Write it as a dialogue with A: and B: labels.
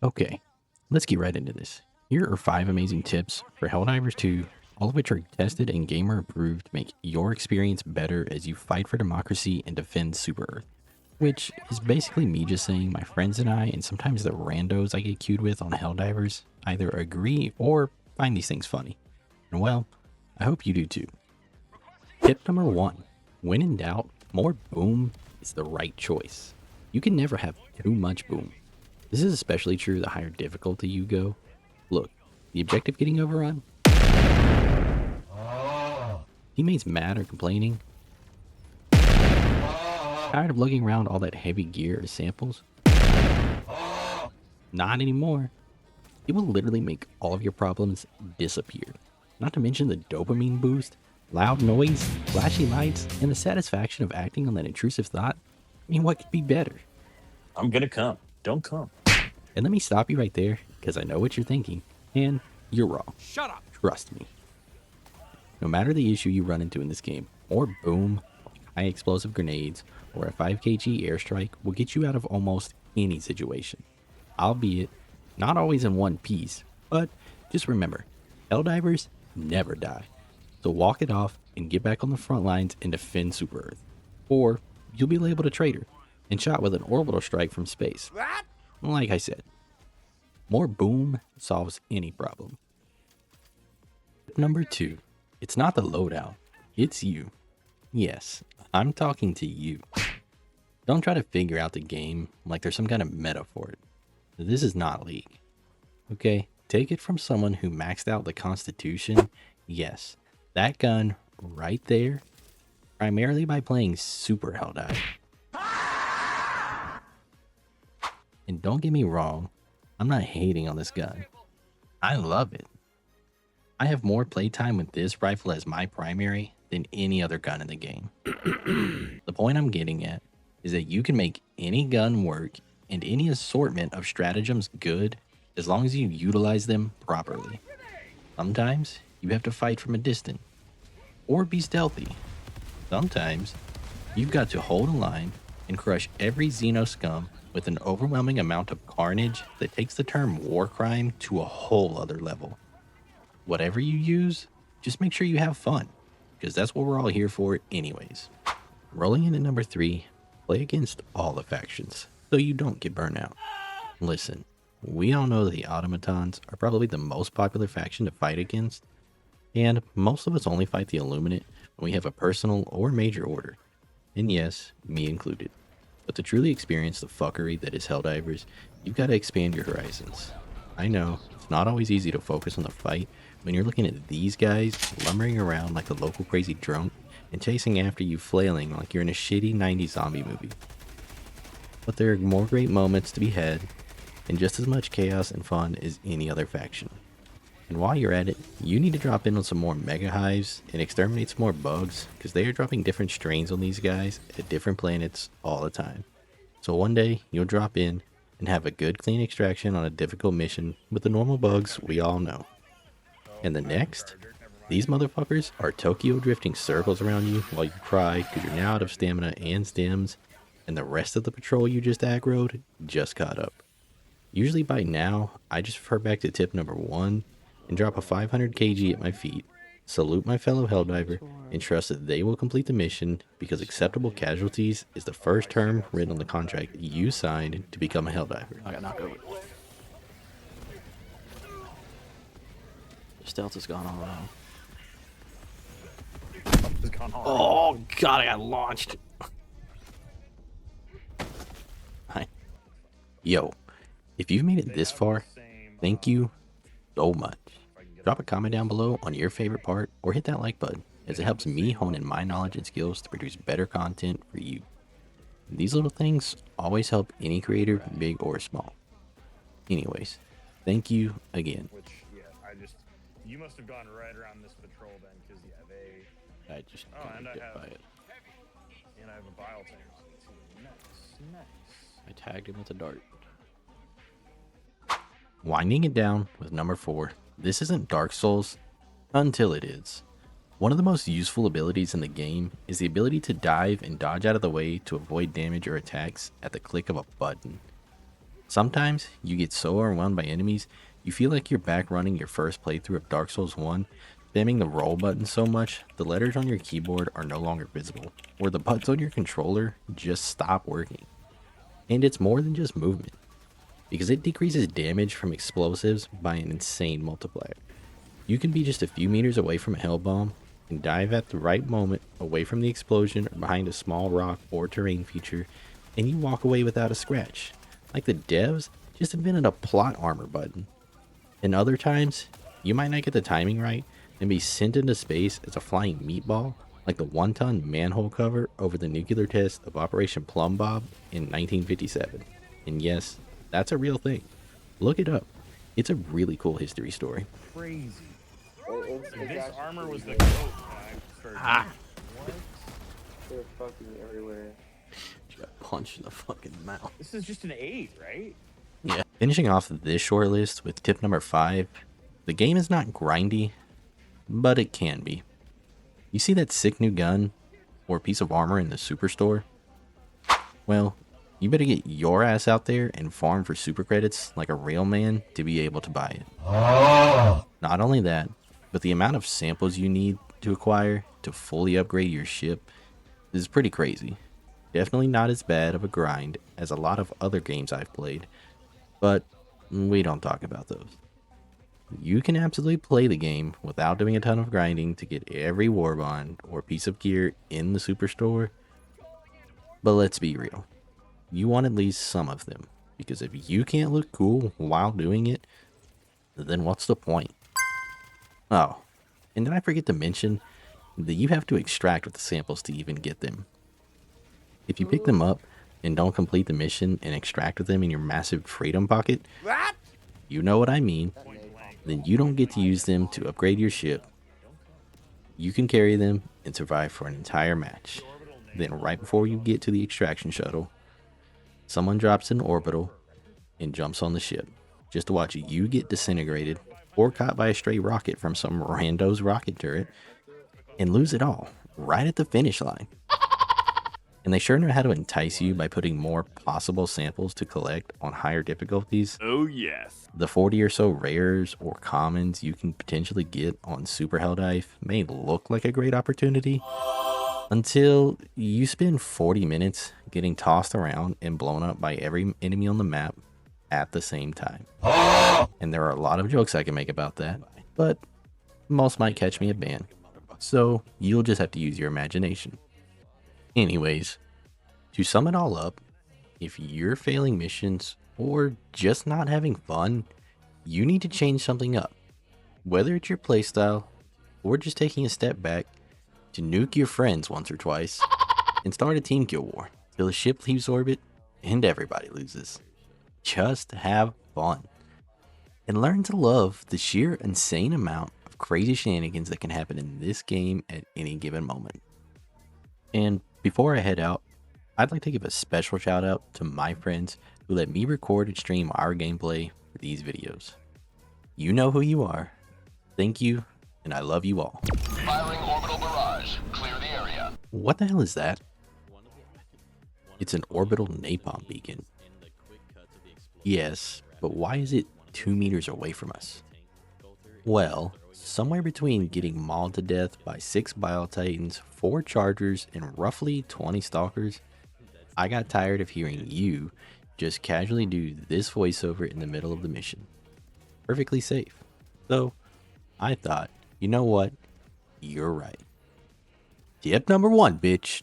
A: Okay, let's get right into this. Here are 5 amazing tips for Helldivers 2, all of which are tested and gamer approved to make your experience better as you fight for democracy and defend Super Earth. Which is basically me just saying my friends and I, and sometimes the randos I get queued with on Helldivers, either agree or find these things funny. And well, I hope you do too. Tip number 1. When in doubt, more boom is the right choice. You can never have too much boom. This is especially true the higher difficulty you go. Look, the objective getting overrun? Teammates mad or complaining? Tired of lugging around all that heavy gear as samples? Not anymore. It will literally make all of your problems disappear. Not to mention the dopamine boost, loud noise, flashy lights, and the satisfaction of acting on that intrusive thought. I mean, what could be better?
B: I'm gonna come. Don't come.
A: And let me stop you right there, because I know what you're thinking, and you're wrong.
C: Shut up!
A: Trust me. No matter the issue you run into in this game, more boom, high explosive grenades, or a 5 kg airstrike will get you out of almost any situation. Albeit, not always in one piece, but just remember, Helldivers never die. So walk it off and get back on the front lines and defend Super Earth. Or you'll be labeled a traitor and shot with an orbital strike from space. Like I said, more boom solves any problem. Tip number 2. It's not the loadout, it's you. Yes, I'm talking to you. Don't try to figure out the game like there's some kind of meta for it. This is not League. Okay, take it from someone who maxed out the Constitution. Yes, that gun right there, primarily by playing Super Helldive. And don't get me wrong, I'm not hating on this gun. I love it. I have more playtime with this rifle as my primary than any other gun in the game. The point I'm getting at is that you can make any gun work and any assortment of stratagems good as long as you utilize them properly. Sometimes you have to fight from a distance or be stealthy. Sometimes you've got to hold a line and crush every Xeno scum with an overwhelming amount of carnage that takes the term war crime to a whole other level. Whatever you use, just make sure you have fun, because that's what we're all here for anyways. Rolling in at number 3, play against all the factions, so you don't get burnt out. Listen, we all know that the automatons are probably the most popular faction to fight against, and most of us only fight the Illuminate when we have a personal or major order, and yes, me included. But to truly experience the fuckery that is Helldivers, you've got to expand your horizons. I know, it's not always easy to focus on the fight when you're looking at these guys lumbering around like a local crazy drunk and chasing after you flailing like you're in a shitty 90s zombie movie. But there are more great moments to be had, and just as much chaos and fun as any other faction. And while you're at it, you need to drop in on some more mega hives and exterminate some more bugs, because they are dropping different strains on these guys at different planets all the time. So one day, you'll drop in and have a good clean extraction on a difficult mission with the normal bugs we all know. And the next, these motherfuckers are Tokyo drifting circles around you while you cry because you're now out of stamina and stems, and the rest of the patrol you just aggroed just caught up. Usually by now, I just refer back to tip number 1 and drop a 500 kg at my feet, salute my fellow Helldiver, and trust that they will complete the mission because acceptable casualties is the first term written on the contract you signed to become a Helldiver.
C: I got knocked over. Stealth has gone all wrong. Oh god, I got launched.
A: Hi. Yo, if you've made it this far, thank you so much. Drop a comment down below on your favorite part or hit that like button, as it helps me hone in my knowledge and skills to produce better content for you. These little things always help any creator, big or small. Anyways, thank you again.
D: Which, yeah, you must have gone right around this patrol then, because, yeah, they...
A: I just
D: and
A: couldn't
D: I
A: get
D: have...
A: by it.
D: And I have a bile tank too. Nice.
A: I tagged him with a dart. Winding it down with number 4, this isn't Dark Souls until it is. One of the most useful abilities in the game is the ability to dive and dodge out of the way to avoid damage or attacks at the click of a button. Sometimes you get so overwhelmed by enemies, you feel like you're back running your first playthrough of Dark Souls 1, spamming the roll button so much, the letters on your keyboard are no longer visible, or the buttons on your controller just stop working. And it's more than just movement, because it decreases damage from explosives by an insane multiplier. You can be just a few meters away from a hell bomb and dive at the right moment away from the explosion or behind a small rock or terrain feature, and you walk away without a scratch. Like the devs just invented a plot armor button. And other times, you might not get the timing right and be sent into space as a flying meatball, like the 1-ton manhole cover over the nuclear test of Operation Plum Bob in 1957. And yes, that's a real thing. Look it up. It's a really cool history story.
D: Crazy.
E: It's
D: This
E: actually
D: armor was the
E: pretty
D: goat
E: good.
D: when I started. What?
E: They're fucking everywhere.
C: She got punched in the fucking mouth.
D: This is just an 8, right?
A: Yeah. Finishing off this short list with tip number 5, the game is not grindy, but it can be. You see that sick new gun or piece of armor in the superstore? Well, you better get your ass out there and farm for super credits like a real man to be able to buy it. Not only that, but the amount of samples you need to acquire to fully upgrade your ship is pretty crazy. Definitely not as bad of a grind as a lot of other games I've played, but we don't talk about those. You can absolutely play the game without doing a ton of grinding to get every warbond or piece of gear in the superstore, but let's be real. You want at least some of them, because if you can't look cool while doing it, then what's the point? Oh, and did I forget to mention that you have to extract with the samples to even get them? If you pick them up and don't complete the mission and extract with them in your massive freedom pocket, you know what I mean, then you don't get to use them to upgrade your ship. You can carry them and survive for an entire match. Then right before you get to the extraction shuttle, someone drops an orbital and jumps on the ship, just to watch you get disintegrated or caught by a stray rocket from some rando's rocket turret and lose it all right at the finish line. And they sure know how to entice you by putting more possible samples to collect on higher difficulties.
B: Oh, yes.
A: The 40 or so rares or commons you can potentially get on Super Helldive may look like a great opportunity, until you spend 40 minutes getting tossed around and blown up by every enemy on the map at the same time. And there are a lot of jokes I can make about that, but most might catch me a ban. So you'll just have to use your imagination. Anyways, to sum it all up, if you're failing missions or just not having fun, you need to change something up. Whether it's your playstyle or just taking a step back to nuke your friends once or twice and start a team kill war till the ship leaves orbit and everybody loses. Just have fun and learn to love the sheer insane amount of crazy shenanigans that can happen in this game at any given moment. And before I head out, I'd like to give a special shout out to my friends who let me record and stream our gameplay for these videos. You know who you are. Thank you, and I love you all.
F: Firing orbital barrage. Clear the area.
A: What the hell is that? It's an orbital napalm beacon. Yes, but why is it 2 meters away from us? Well, somewhere between getting mauled to death by 6 Bile Titans, 4 Chargers, and roughly 20 Stalkers, I got tired of hearing you just casually do this voiceover in the middle of the mission. Perfectly safe. So, I thought, you know what? You're right. Tip number 1, bitch.